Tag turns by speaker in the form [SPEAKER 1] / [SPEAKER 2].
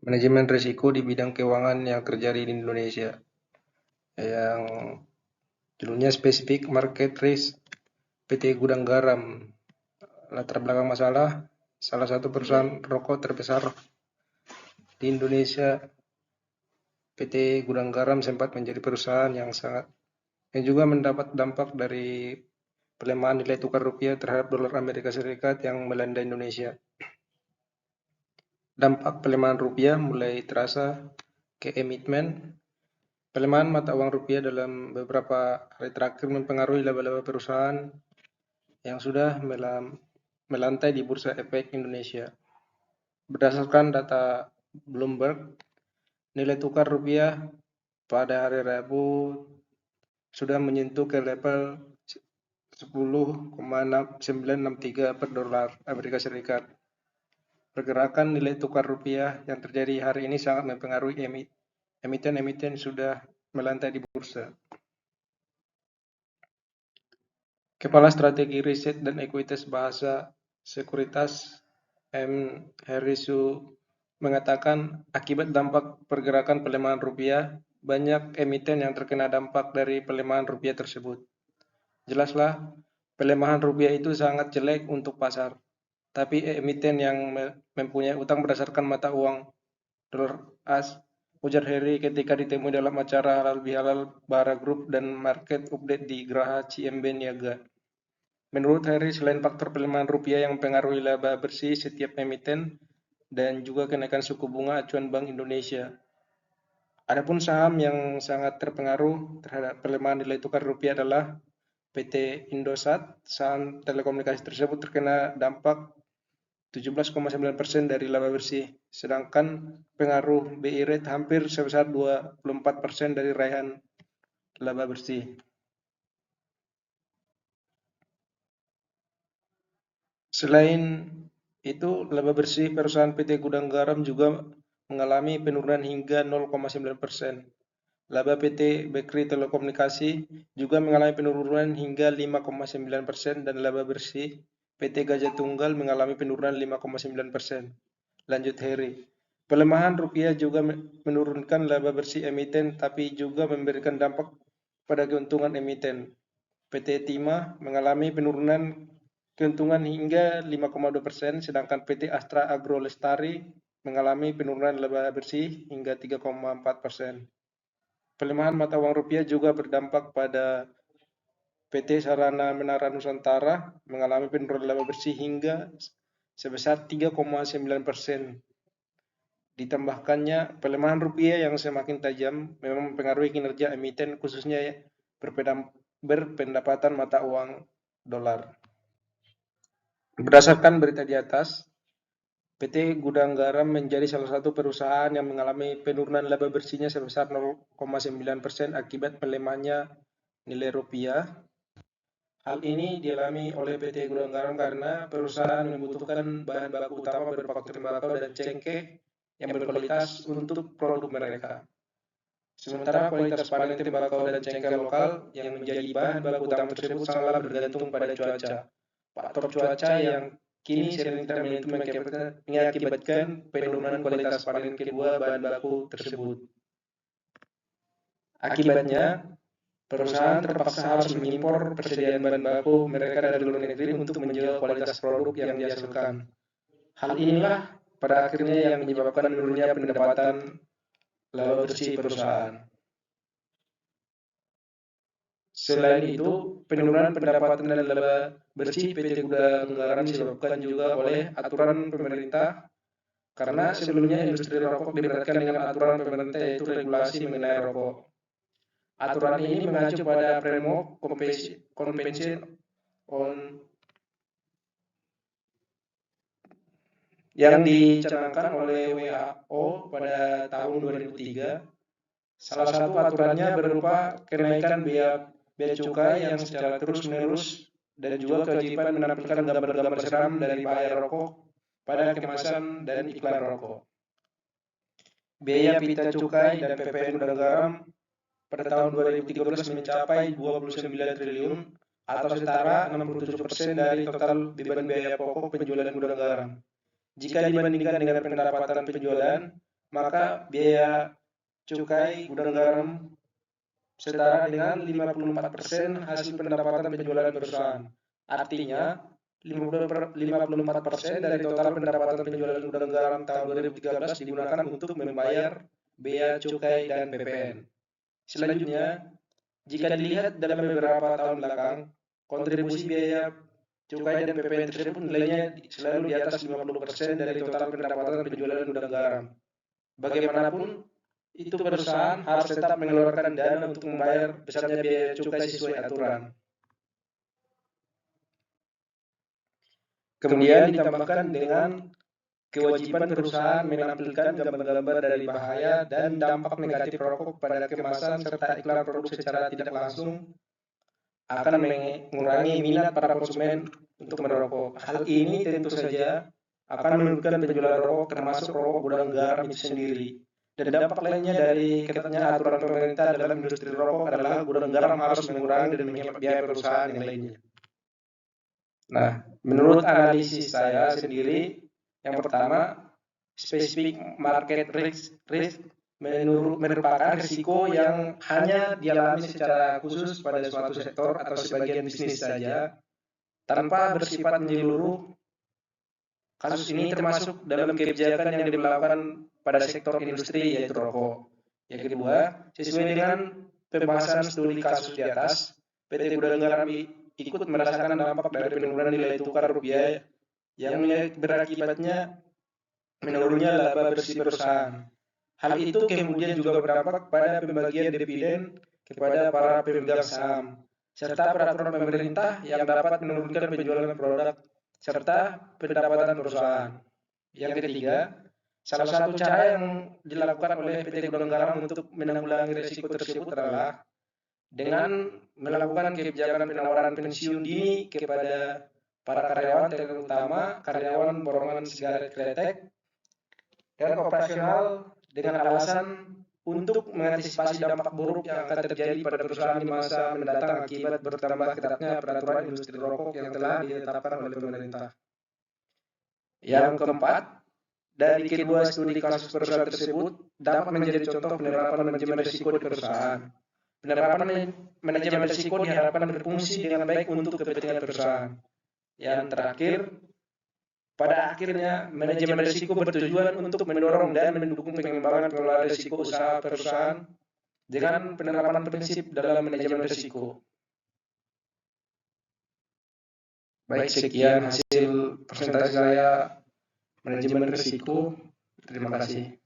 [SPEAKER 1] Manajemen risiko di bidang keuangan yang terjadi di Indonesia, yang judulnya spesifik market risk PT Gudang Garam. Latar belakang masalah, salah satu perusahaan rokok terbesar di Indonesia, PT Gudang Garam sempat menjadi perusahaan yang juga mendapat dampak dari pelemahan nilai tukar rupiah terhadap dolar Amerika Serikat yang melanda Indonesia. Dampak pelemahan rupiah mulai terasa ke emiten. Pelemahan mata uang rupiah dalam beberapa hari terakhir mempengaruhi laba-laba perusahaan yang sudah melantai di Bursa Efek Indonesia. Berdasarkan data Bloomberg, nilai tukar rupiah pada hari Rabu sudah menyentuh ke level 10,963 per dolar Amerika Serikat. Pergerakan nilai tukar rupiah yang terjadi hari ini sangat mempengaruhi emiten-emiten sudah melantai di bursa. Kepala Strategi Riset dan Ekuitas Bahasa Sekuritas M. Herisu mengatakan akibat dampak pergerakan pelemahan rupiah, banyak emiten yang terkena dampak dari pelemahan rupiah tersebut. Jelaslah, pelemahan rupiah itu sangat jelek untuk pasar, tapi emiten yang mempunyai utang berdasarkan mata uang dolar AS, ujar Heri ketika ditemui dalam acara Halal Bihalal Bara Group dan Market Update di Geraha CIMB Niaga. Menurut Heri, selain faktor pelemahan rupiah yang mempengaruhi laba bersih setiap emiten dan juga kenaikan suku bunga acuan Bank Indonesia, adapun saham yang sangat terpengaruh terhadap pelemahan nilai tukar rupiah adalah PT Indosat. Saham telekomunikasi tersebut terkena dampak 17,9% dari laba bersih, sedangkan pengaruh BI Rate hampir sebesar 24% dari raihan laba bersih. Selain itu, laba bersih perusahaan PT Gudang Garam juga mengalami penurunan hingga 0,9%. Laba PT Bakery Telekomunikasi juga mengalami penurunan hingga 5,9% dan laba bersih PT Gajah Tunggal mengalami penurunan 5,9%. Lanjut Heri, pelemahan rupiah juga menurunkan laba bersih emiten tapi juga memberikan dampak pada keuntungan emiten. PT Timah mengalami penurunan keuntungan hingga 5,2%, sedangkan PT Astra Agro Lestari mengalami penurunan laba bersih hingga 3,4%. Pelemahan mata uang rupiah juga berdampak pada PT Sarana Menara Nusantara mengalami penurunan laba bersih hingga sebesar 3,9%. Ditambahkannya, pelemahan rupiah yang semakin tajam memang mempengaruhi kinerja emiten khususnya berpendapatan mata uang dolar. Berdasarkan berita di atas, PT Gudang Garam menjadi salah satu perusahaan yang mengalami penurunan laba bersihnya sebesar 0,9% akibat melemahnya nilai rupiah. Hal ini dialami oleh PT Gudang Garam karena perusahaan membutuhkan bahan baku utama berupa tembakau dan cengkeh yang berkualitas untuk produk mereka. Sementara kualitas panen tembakau dan cengkeh lokal yang menjadi bahan baku utama tersebut sangatlah bergantung pada cuaca. Faktor cuaca yang kini sering tidak menentu mengakibatkan penurunan kualitas panen kedua bahan baku tersebut. Akibatnya, perusahaan terpaksa harus mengimpor persediaan bahan baku mereka dari luar negeri untuk menjual kualitas produk yang dihasilkan. Hal inilah pada akhirnya yang menyebabkan menurunnya pendapatan laba bersih perusahaan. Selain itu, penurunan pendapatan dan laba bersih PT Gudang Garam disebabkan juga oleh aturan pemerintah karena sebelumnya industri rokok diberatkan dengan aturan pemerintah yaitu regulasi mengenai rokok. Aturan ini mengacu pada Framework Convention on yang dicanangkan oleh WHO pada tahun 2003. Salah satu aturannya berupa kenaikan bea cukai yang secara terus-menerus dan juga kewajiban menampilkan gambar-gambar seram dari bahaya rokok pada kemasan dan iklan rokok. Biaya pita cukai dan PPN Gudang Garam pada tahun 2013 mencapai 29 triliun atau setara 67% dari total beban biaya pokok penjualan Gudang Garam. Jika dibandingkan dengan pendapatan penjualan, maka biaya cukai gudang garam setara dengan 54% hasil pendapatan penjualan perusahaan. Artinya, 54% dari total pendapatan penjualan gudang garam tahun 2013 digunakan untuk membayar bea cukai dan PPN. Selanjutnya, jika dilihat dalam beberapa tahun belakang, kontribusi biaya cukai dan PPN tersebut nilainya selalu di atas 50% dari total pendapatan penjualan gudang garam. Bagaimanapun, itu perusahaan harus tetap mengeluarkan dana untuk membayar besarnya biaya cukai sesuai aturan. Kemudian ditambahkan dengan kewajiban perusahaan menampilkan gambar-gambar dari bahaya dan dampak negatif rokok pada kemasan serta iklan produk secara tidak langsung akan mengurangi minat para konsumen untuk merokok. Hal ini tentu saja akan menurunkan penjualan rokok termasuk rokok gudang garam itu sendiri. Dan dampak lainnya dari ketatnya aturan pemerintah dalam industri rokok adalah gudang garam harus mengurangi dan menghemat biaya perusahaan yang lainnya. Nah, menurut analisis saya sendiri, yang pertama, spesifik market risk merupakan risiko yang hanya dialami secara khusus pada suatu sektor atau sebagian bisnis saja, tanpa bersifat menyeluruh. Kasus ini termasuk dalam kebijakan yang diberlakukan pada sektor industri yaitu rokok. Yang kedua, sesuai dengan pembahasan studi kasus di atas, PT Gudang Garam ikut merasakan dampak dari penurunan nilai tukar rupiah yang berakibatnya menurunnya laba bersih perusahaan. Hal itu kemudian juga berdampak pada pembagian dividen kepada para pemegang saham, serta peraturan pemerintah yang dapat menurunkan penjualan produk serta pendapatan perusahaan. Yang ketiga, salah satu cara yang dilakukan oleh PT Gudang Garam untuk menanggulangi risiko tersebut adalah dengan melakukan kebijakan penawaran pensiun dini kepada para karyawan, terutama karyawan borongan sigaret kretek, dan operasional dengan alasan untuk mengantisipasi dampak buruk yang akan terjadi pada perusahaan di masa mendatang akibat bertambah ketatnya peraturan industri rokok yang telah ditetapkan oleh pemerintah. Yang keempat, dari kedua studi kasus perusahaan tersebut dapat menjadi contoh penerapan manajemen risiko di perusahaan. Penerapan manajemen risiko diharapkan berfungsi dengan baik untuk kepentingan perusahaan. Yang terakhir, pada akhirnya manajemen risiko bertujuan untuk mendorong dan mendukung pengembangan pengelolaan risiko usaha perusahaan dengan penerapan prinsip dalam manajemen risiko. Baik, sekian hasil presentasi saya manajemen risiko. Terima kasih.